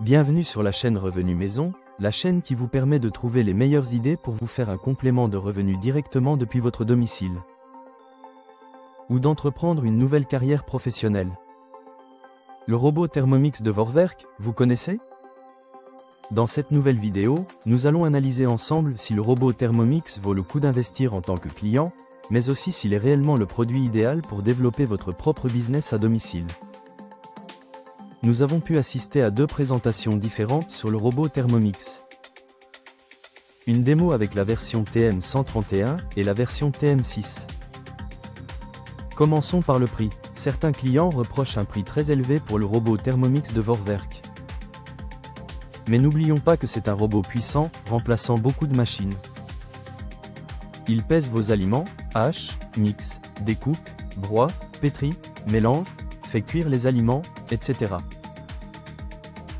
Bienvenue sur la chaîne Revenu Maison, la chaîne qui vous permet de trouver les meilleures idées pour vous faire un complément de revenus directement depuis votre domicile. Ou d'entreprendre une nouvelle carrière professionnelle. Le robot Thermomix de Vorwerk, vous connaissez? Dans cette nouvelle vidéo, nous allons analyser ensemble si le robot Thermomix vaut le coup d'investir en tant que client, mais aussi s'il est réellement le produit idéal pour développer votre propre business à domicile. Nous avons pu assister à deux présentations différentes sur le robot Thermomix. Une démo avec la version TM131 et la version TM6. Commençons par le prix. Certains clients reprochent un prix très élevé pour le robot Thermomix de Vorwerk. Mais n'oublions pas que c'est un robot puissant, remplaçant beaucoup de machines. Il pèse vos aliments, hache, mixe, découpe, broie, pétrit, mélange, fait cuire les aliments, etc.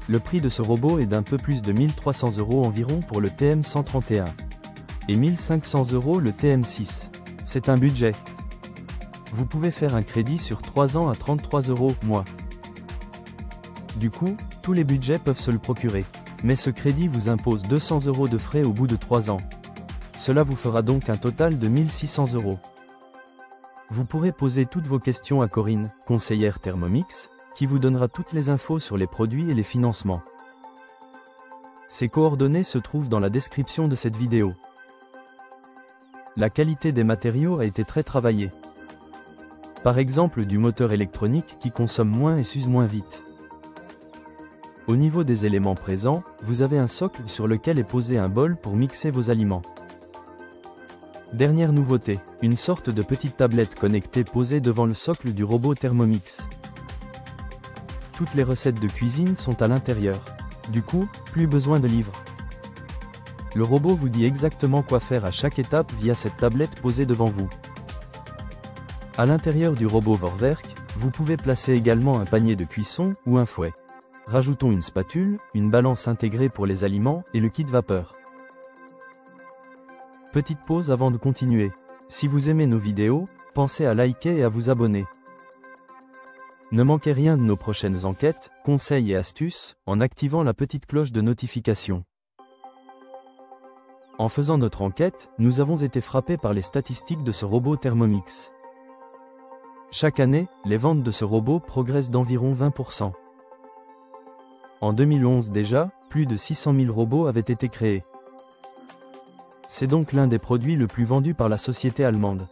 Le prix de ce robot est d'un peu plus de 1300 € environ pour le TM131 et 1500 € le TM6. C'est un budget. Vous pouvez faire un crédit sur 3 ans à 33 € mois. Du coup, tous les budgets peuvent se le procurer. Mais ce crédit vous impose 200 € de frais au bout de 3 ans. Cela vous fera donc un total de 1600 €. Vous pourrez poser toutes vos questions à Corinne, conseillère Thermomix, qui vous donnera toutes les infos sur les produits et les financements. Ses coordonnées se trouvent dans la description de cette vidéo. La qualité des matériaux a été très travaillée. Par exemple du moteur électronique qui consomme moins et s'use moins vite. Au niveau des éléments présents, vous avez un socle sur lequel est posé un bol pour mixer vos aliments. Dernière nouveauté, une sorte de petite tablette connectée posée devant le socle du robot Thermomix. Toutes les recettes de cuisine sont à l'intérieur. Du coup, plus besoin de livres. Le robot vous dit exactement quoi faire à chaque étape via cette tablette posée devant vous. À l'intérieur du robot Vorwerk, vous pouvez placer également un panier de cuisson ou un fouet. Rajoutons une spatule, une balance intégrée pour les aliments et le kit vapeur. Petite pause avant de continuer. Si vous aimez nos vidéos, pensez à liker et à vous abonner. Ne manquez rien de nos prochaines enquêtes, conseils et astuces, en activant la petite cloche de notification. En faisant notre enquête, nous avons été frappés par les statistiques de ce robot Thermomix. Chaque année, les ventes de ce robot progressent d'environ 20%. En 2011 déjà, plus de 600 000 robots avaient été créés. C'est donc l'un des produits le plus vendus par la société allemande.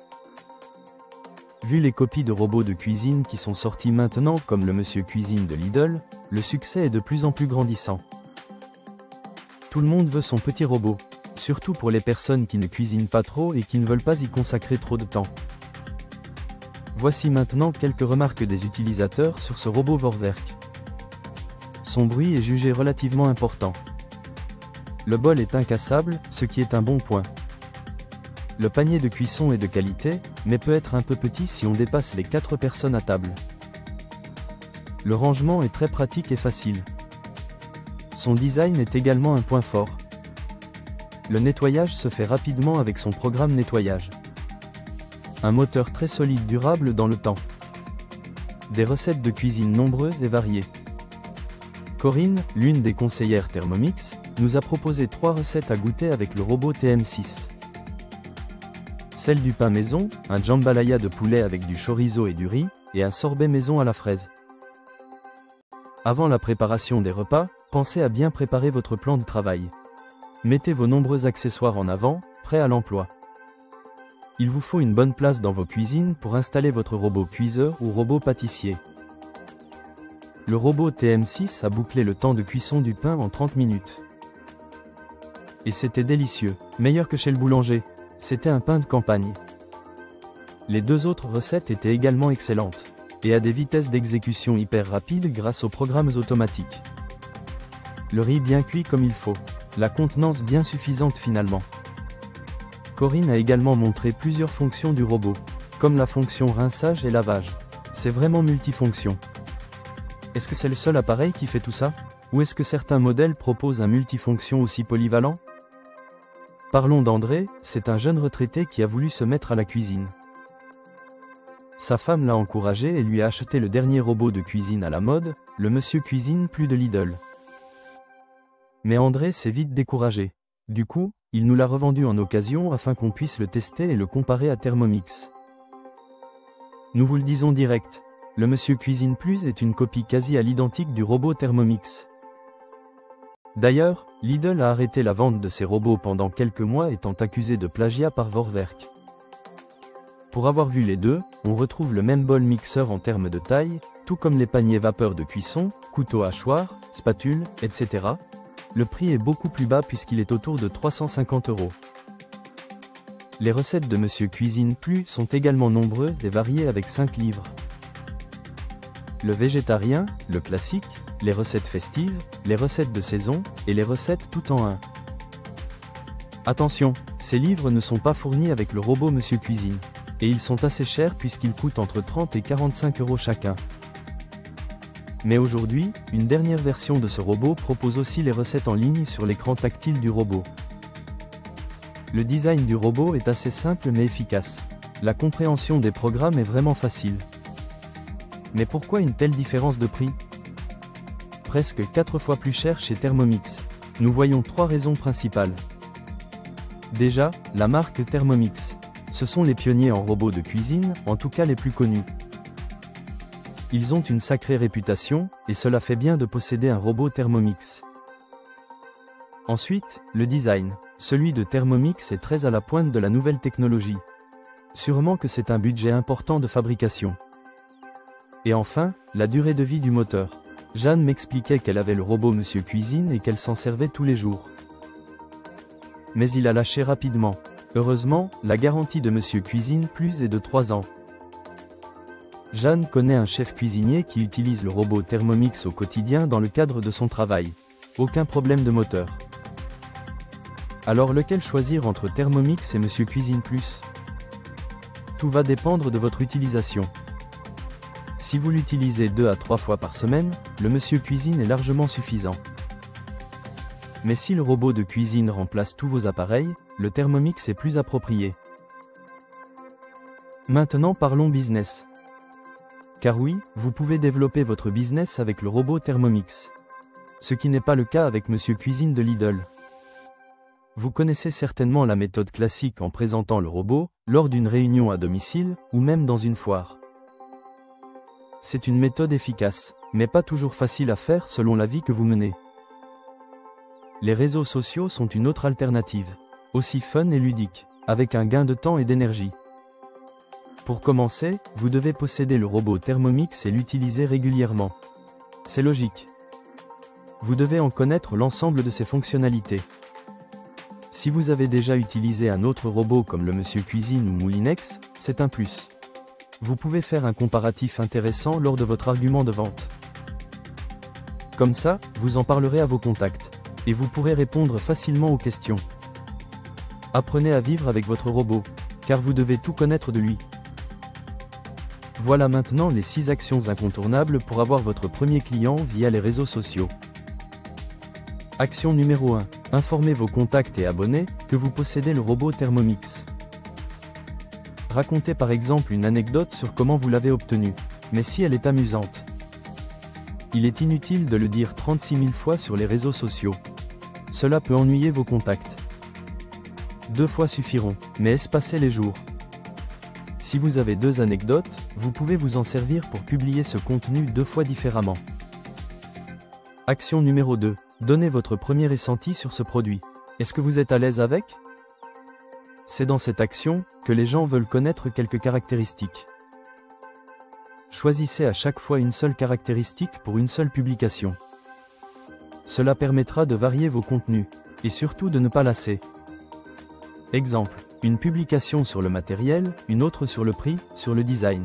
Vu les copies de robots de cuisine qui sont sortis maintenant comme le Monsieur Cuisine de Lidl, le succès est de plus en plus grandissant. Tout le monde veut son petit robot, surtout pour les personnes qui ne cuisinent pas trop et qui ne veulent pas y consacrer trop de temps. Voici maintenant quelques remarques des utilisateurs sur ce robot Vorwerk. Son bruit est jugé relativement important. Le bol est incassable, ce qui est un bon point. Le panier de cuisson est de qualité, mais peut être un peu petit si on dépasse les 4 personnes à table. Le rangement est très pratique et facile. Son design est également un point fort. Le nettoyage se fait rapidement avec son programme nettoyage. Un moteur très solide durable dans le temps. Des recettes de cuisine nombreuses et variées. Corinne, l'une des conseillères Thermomix, nous a proposé 3 recettes à goûter avec le robot TM6. Celle du pain maison, un jambalaya de poulet avec du chorizo et du riz, et un sorbet maison à la fraise. Avant la préparation des repas, pensez à bien préparer votre plan de travail. Mettez vos nombreux accessoires en avant, prêts à l'emploi. Il vous faut une bonne place dans vos cuisines pour installer votre robot cuiseur ou robot pâtissier. Le robot TM6 a bouclé le temps de cuisson du pain en 30 minutes. Et c'était délicieux, meilleur que chez le boulanger. C'était un pain de campagne. Les 2 autres recettes étaient également excellentes, et à des vitesses d'exécution hyper rapides grâce aux programmes automatiques. Le riz bien cuit comme il faut, la contenance bien suffisante finalement. Corinne a également montré plusieurs fonctions du robot, comme la fonction rinçage et lavage. C'est vraiment multifonction. Est-ce que c'est le seul appareil qui fait tout ça? Ou est-ce que certains modèles proposent un multifonction aussi polyvalent? Parlons d'André, c'est un jeune retraité qui a voulu se mettre à la cuisine. Sa femme l'a encouragé et lui a acheté le dernier robot de cuisine à la mode, le Monsieur Cuisine plus de Lidl. Mais André s'est vite découragé. Du coup, il nous l'a revendu en occasion afin qu'on puisse le tester et le comparer à Thermomix. Nous vous le disons direct, le Monsieur Cuisine Plus est une copie quasi à l'identique du robot Thermomix. D'ailleurs, Lidl a arrêté la vente de ces robots pendant quelques mois étant accusé de plagiat par Vorwerk. Pour avoir vu les deux, on retrouve le même bol mixeur en termes de taille, tout comme les paniers vapeur de cuisson, couteaux hachoirs, spatules, etc. Le prix est beaucoup plus bas puisqu'il est autour de 350 €. Les recettes de Monsieur Cuisine Plus sont également nombreuses et variées avec 5 livres. Le végétarien, le classique, les recettes festives, les recettes de saison, et les recettes tout en un. Attention, ces livres ne sont pas fournis avec le robot Monsieur Cuisine, et ils sont assez chers puisqu'ils coûtent entre 30 et 45 € chacun. Mais aujourd'hui, une dernière version de ce robot propose aussi les recettes en ligne sur l'écran tactile du robot. Le design du robot est assez simple mais efficace. La compréhension des programmes est vraiment facile. Mais pourquoi une telle différence de prix ? Presque 4 fois plus cher chez Thermomix. Nous voyons 3 raisons principales. Déjà, la marque Thermomix. Ce sont les pionniers en robots de cuisine, en tout cas les plus connus. Ils ont une sacrée réputation, et cela fait bien de posséder un robot Thermomix. Ensuite, le design. Celui de Thermomix est très à la pointe de la nouvelle technologie. Sûrement que c'est un budget important de fabrication. Et enfin, la durée de vie du moteur. Jeanne m'expliquait qu'elle avait le robot Monsieur Cuisine et qu'elle s'en servait tous les jours. Mais il a lâché rapidement. Heureusement, la garantie de Monsieur Cuisine Plus est de 3 ans. Jeanne connaît un chef cuisinier qui utilise le robot Thermomix au quotidien dans le cadre de son travail. Aucun problème de moteur. Alors lequel choisir entre Thermomix et Monsieur Cuisine Plus ? Tout va dépendre de votre utilisation. Si vous l'utilisez 2 à 3 fois par semaine, le Monsieur Cuisine est largement suffisant. Mais si le robot de cuisine remplace tous vos appareils, le Thermomix est plus approprié. Maintenant parlons business. Car oui, vous pouvez développer votre business avec le robot Thermomix. Ce qui n'est pas le cas avec Monsieur Cuisine de Lidl. Vous connaissez certainement la méthode classique en présentant le robot, lors d'une réunion à domicile, ou même dans une foire. C'est une méthode efficace, mais pas toujours facile à faire selon la vie que vous menez. Les réseaux sociaux sont une autre alternative, aussi fun et ludique, avec un gain de temps et d'énergie. Pour commencer, vous devez posséder le robot Thermomix et l'utiliser régulièrement. C'est logique. Vous devez en connaître l'ensemble de ses fonctionnalités. Si vous avez déjà utilisé un autre robot comme le Monsieur Cuisine ou Moulinex, c'est un plus. Vous pouvez faire un comparatif intéressant lors de votre argument de vente. Comme ça, vous en parlerez à vos contacts, et vous pourrez répondre facilement aux questions. Apprenez à vivre avec votre robot, car vous devez tout connaître de lui. Voilà maintenant les 6 actions incontournables pour avoir votre premier client via les réseaux sociaux. Action numéro 1. Informez vos contacts et abonnés que vous possédez le robot Thermomix. Racontez par exemple une anecdote sur comment vous l'avez obtenu, mais si elle est amusante. Il est inutile de le dire 36 000 fois sur les réseaux sociaux. Cela peut ennuyer vos contacts. 2 fois suffiront, mais espacez les jours. Si vous avez 2 anecdotes, vous pouvez vous en servir pour publier ce contenu 2 fois différemment. Action numéro 2. Donnez votre premier ressenti sur ce produit. Est-ce que vous êtes à l'aise avec ? C'est dans cette action que les gens veulent connaître quelques caractéristiques. Choisissez à chaque fois une seule caractéristique pour une seule publication. Cela permettra de varier vos contenus, et surtout de ne pas lasser. Exemple, une publication sur le matériel, une autre sur le prix, sur le design.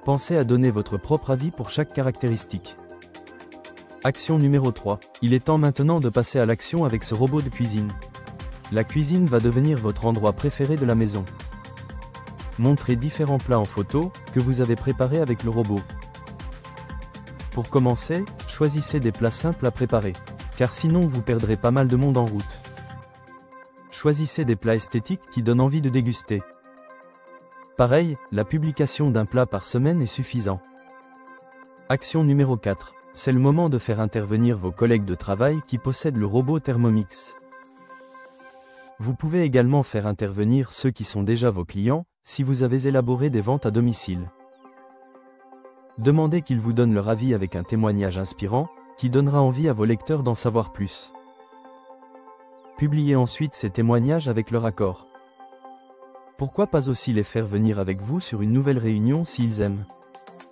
Pensez à donner votre propre avis pour chaque caractéristique. Action numéro 3. Il est temps maintenant de passer à l'action avec ce robot de cuisine. La cuisine va devenir votre endroit préféré de la maison. Montrez différents plats en photo que vous avez préparés avec le robot. Pour commencer, choisissez des plats simples à préparer, car sinon vous perdrez pas mal de monde en route. Choisissez des plats esthétiques qui donnent envie de déguster. Pareil, la publication d'un plat par semaine est suffisant. Action numéro 4. C'est le moment de faire intervenir vos collègues de travail qui possèdent le robot Thermomix. Vous pouvez également faire intervenir ceux qui sont déjà vos clients, si vous avez élaboré des ventes à domicile. Demandez qu'ils vous donnent leur avis avec un témoignage inspirant, qui donnera envie à vos lecteurs d'en savoir plus. Publiez ensuite ces témoignages avec leur accord. Pourquoi pas aussi les faire venir avec vous sur une nouvelle réunion s'ils aiment?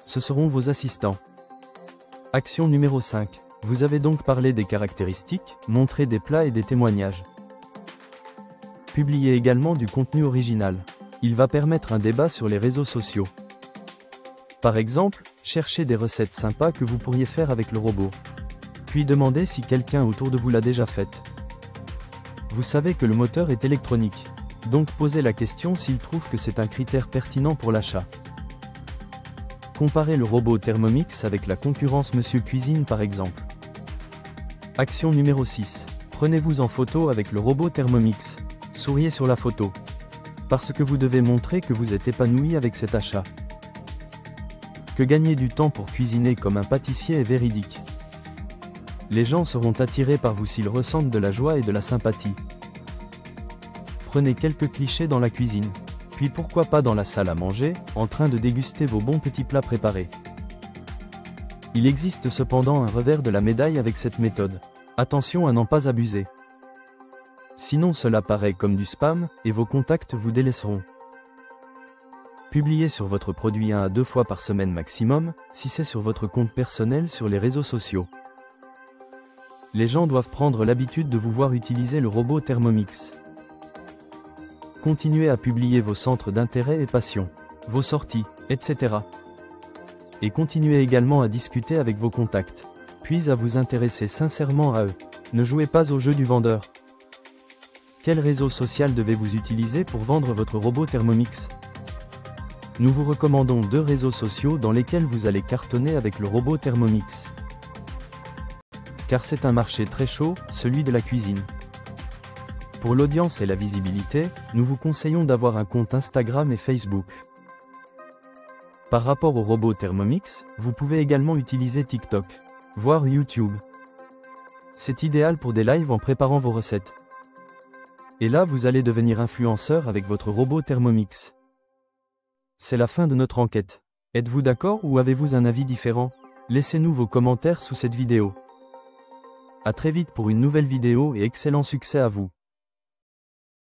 Ce seront vos assistants. Action numéro 5. Vous avez donc parlé des caractéristiques, montré des plats et des témoignages. Publiez également du contenu original. Il va permettre un débat sur les réseaux sociaux. Par exemple, cherchez des recettes sympas que vous pourriez faire avec le robot. Puis demandez si quelqu'un autour de vous l'a déjà faite. Vous savez que le moteur est électronique. Donc posez la question s'il trouve que c'est un critère pertinent pour l'achat. Comparez le robot Thermomix avec la concurrence Monsieur Cuisine par exemple. Action numéro 6. Prenez-vous en photo avec le robot Thermomix. Souriez sur la photo. Parce que vous devez montrer que vous êtes épanoui avec cet achat. Que gagner du temps pour cuisiner comme un pâtissier est véridique. Les gens seront attirés par vous s'ils ressentent de la joie et de la sympathie. Prenez quelques clichés dans la cuisine. Puis pourquoi pas dans la salle à manger, en train de déguster vos bons petits plats préparés. Il existe cependant un revers de la médaille avec cette méthode. Attention à n'en pas abuser. Sinon cela paraît comme du spam, et vos contacts vous délaisseront. Publiez sur votre produit 1 à 2 fois par semaine maximum, si c'est sur votre compte personnel sur les réseaux sociaux. Les gens doivent prendre l'habitude de vous voir utiliser le robot Thermomix. Continuez à publier vos centres d'intérêt et passion, vos sorties, etc. Et continuez également à discuter avec vos contacts, puis à vous intéresser sincèrement à eux. Ne jouez pas au jeu du vendeur. Quel réseau social devez-vous utiliser pour vendre votre robot Thermomix? Nous vous recommandons 2 réseaux sociaux dans lesquels vous allez cartonner avec le robot Thermomix. Car c'est un marché très chaud, celui de la cuisine. Pour l'audience et la visibilité, nous vous conseillons d'avoir un compte Instagram et Facebook. Par rapport au robot Thermomix, vous pouvez également utiliser TikTok, voire YouTube. C'est idéal pour des lives en préparant vos recettes. Et là vous allez devenir influenceur avec votre robot Thermomix. C'est la fin de notre enquête. Êtes-vous d'accord ou avez-vous un avis différent? Laissez-nous vos commentaires sous cette vidéo. À très vite pour une nouvelle vidéo et excellent succès à vous.